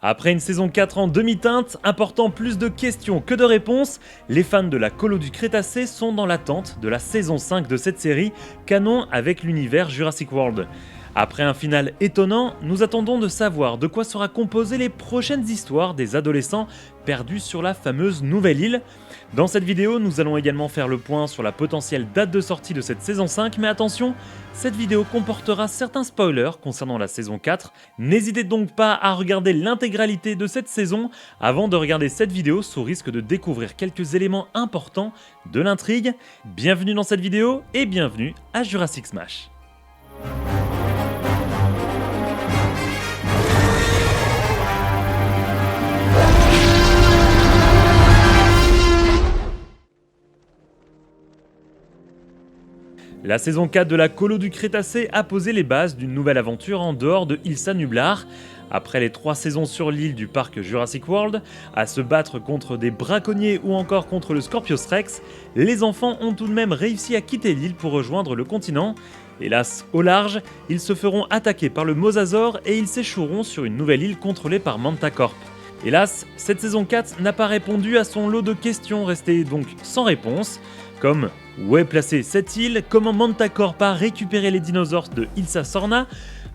Après une saison 4 en demi-teinte, apportant plus de questions que de réponses, les fans de la colo du Crétacé sont dans l'attente de la saison 5 de cette série, canon avec l'univers Jurassic World. Après un final étonnant, nous attendons de savoir de quoi sera composée les prochaines histoires des adolescents perdus sur la fameuse nouvelle île. Dans cette vidéo, nous allons également faire le point sur la potentielle date de sortie de cette saison 5, mais attention, cette vidéo comportera certains spoilers concernant la saison 4. N'hésitez donc pas à regarder l'intégralité de cette saison avant de regarder cette vidéo sous risque de découvrir quelques éléments importants de l'intrigue. Bienvenue dans cette vidéo et bienvenue à Jurassic Smash. La saison 4 de la colo du Crétacé a posé les bases d'une nouvelle aventure en dehors de Ilsa Nublar. Après les 3 saisons sur l'île du parc Jurassic World, à se battre contre des braconniers ou encore contre le Scorpios Rex, les enfants ont tout de même réussi à quitter l'île pour rejoindre le continent. Hélas, au large, ils se feront attaquer par le Mosasaur et ils s'échoueront sur une nouvelle île contrôlée par Mantacorp. Hélas, cette saison 4 n'a pas répondu à son lot de questions restées donc sans réponse, comme où est placée cette île, comment Mantacorp a récupéré les dinosaures de Ilsa Sorna,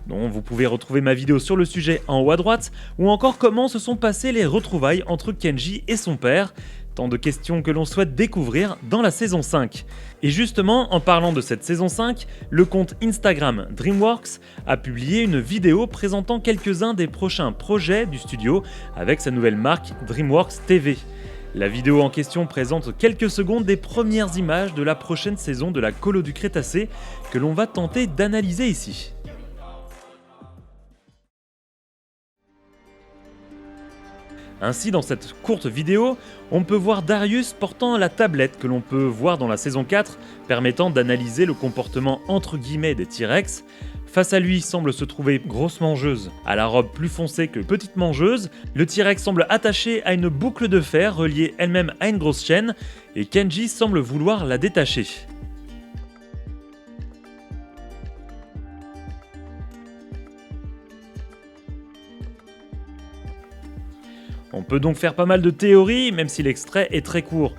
dont vous pouvez retrouver ma vidéo sur le sujet en haut à droite, ou encore comment se sont passées les retrouvailles entre Kenji et son père, tant de questions que l'on souhaite découvrir dans la saison 5. Et justement, en parlant de cette saison 5, le compte Instagram DreamWorks a publié une vidéo présentant quelques-uns des prochains projets du studio avec sa nouvelle marque DreamWorks TV. La vidéo en question présente quelques secondes des premières images de la prochaine saison de la colo du Crétacé que l'on va tenter d'analyser ici. Ainsi, dans cette courte vidéo, on peut voir Darius portant la tablette que l'on peut voir dans la saison 4, permettant d'analyser le comportement entre guillemets des T-Rex. Face à lui semble se trouver Grosse Mangeuse, à la robe plus foncée que Petite Mangeuse. Le T-Rex semble attaché à une boucle de fer reliée elle-même à une grosse chaîne, et Kenji semble vouloir la détacher. On peut donc faire pas mal de théories, même si l'extrait est très court.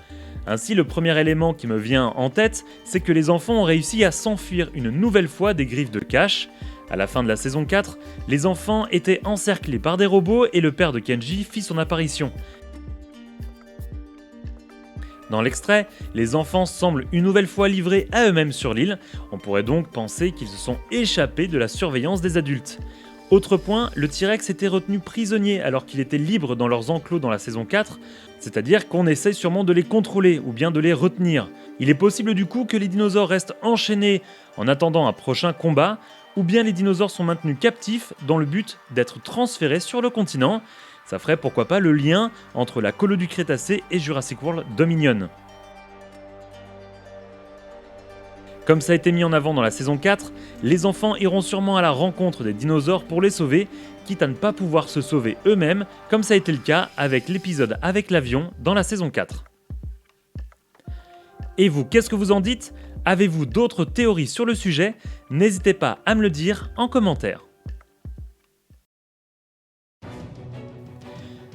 Ainsi, le premier élément qui me vient en tête, c'est que les enfants ont réussi à s'enfuir une nouvelle fois des griffes de Cash. À la fin de la saison 4, les enfants étaient encerclés par des robots et le père de Kenji fit son apparition. Dans l'extrait, les enfants semblent une nouvelle fois livrés à eux-mêmes sur l'île. On pourrait donc penser qu'ils se sont échappés de la surveillance des adultes. Autre point, le T-Rex était retenu prisonnier alors qu'il était libre dans leurs enclos dans la saison 4, c'est-à-dire qu'on essaye sûrement de les contrôler ou bien de les retenir. Il est possible du coup que les dinosaures restent enchaînés en attendant un prochain combat, ou bien les dinosaures sont maintenus captifs dans le but d'être transférés sur le continent. Ça ferait pourquoi pas le lien entre la colo du Crétacé et Jurassic World Dominion. Comme ça a été mis en avant dans la saison 4, les enfants iront sûrement à la rencontre des dinosaures pour les sauver, quitte à ne pas pouvoir se sauver eux-mêmes, comme ça a été le cas avec l'épisode avec l'avion dans la saison 4. Et vous, qu'est-ce que vous en dites ? Avez-vous d'autres théories sur le sujet ? N'hésitez pas à me le dire en commentaire.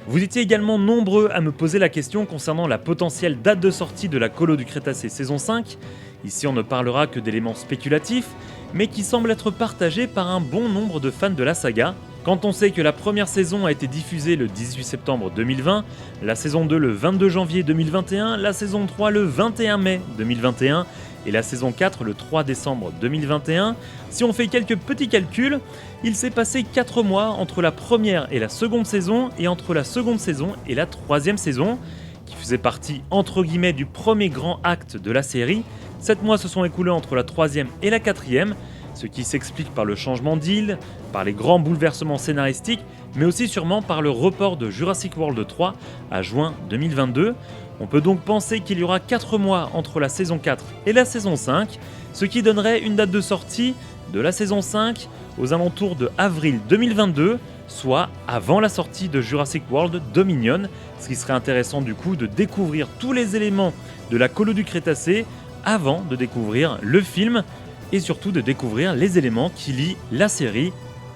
Vous étiez également nombreux à me poser la question concernant la potentielle date de sortie de la colo du Crétacé saison 5. Ici on ne parlera que d'éléments spéculatifs, mais qui semblent être partagés par un bon nombre de fans de la saga. Quand on sait que la première saison a été diffusée le 18 septembre 2020, la saison 2 le 22 janvier 2021, la saison 3 le 21 mai 2021 et la saison 4 le 3 décembre 2021, si on fait quelques petits calculs, il s'est passé 4 mois entre la première et la seconde saison et entre la seconde saison et la troisième saison, qui faisait partie entre guillemets du premier grand acte de la série. 7 mois se sont écoulés entre la troisième et la quatrième, ce qui s'explique par le changement d'île, par les grands bouleversements scénaristiques, mais aussi sûrement par le report de Jurassic World 3 à juin 2022. On peut donc penser qu'il y aura 4 mois entre la saison 4 et la saison 5, ce qui donnerait une date de sortie de la saison 5 aux alentours de avril 2022, soit avant la sortie de Jurassic World Dominion, ce qui serait intéressant du coup de découvrir tous les éléments de la colo du Crétacé avant de découvrir le film et surtout de découvrir les éléments qui lient la série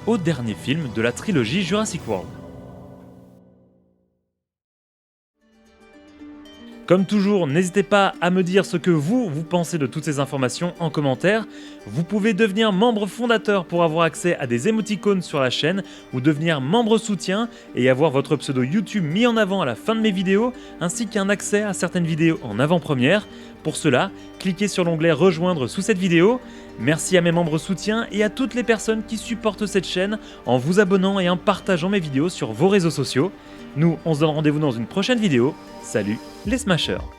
au dernier film de la trilogie Jurassic World. Comme toujours, n'hésitez pas à me dire ce que vous pensez de toutes ces informations en commentaire. Vous pouvez devenir membre fondateur pour avoir accès à des émoticônes sur la chaîne ou devenir membre soutien et avoir votre pseudo YouTube mis en avant à la fin de mes vidéos ainsi qu'un accès à certaines vidéos en avant-première. Pour cela, cliquez sur l'onglet rejoindre sous cette vidéo. Merci à mes membres soutiens et à toutes les personnes qui supportent cette chaîne en vous abonnant et en partageant mes vidéos sur vos réseaux sociaux. Nous, on se donne rendez-vous dans une prochaine vidéo. Salut les Smashers!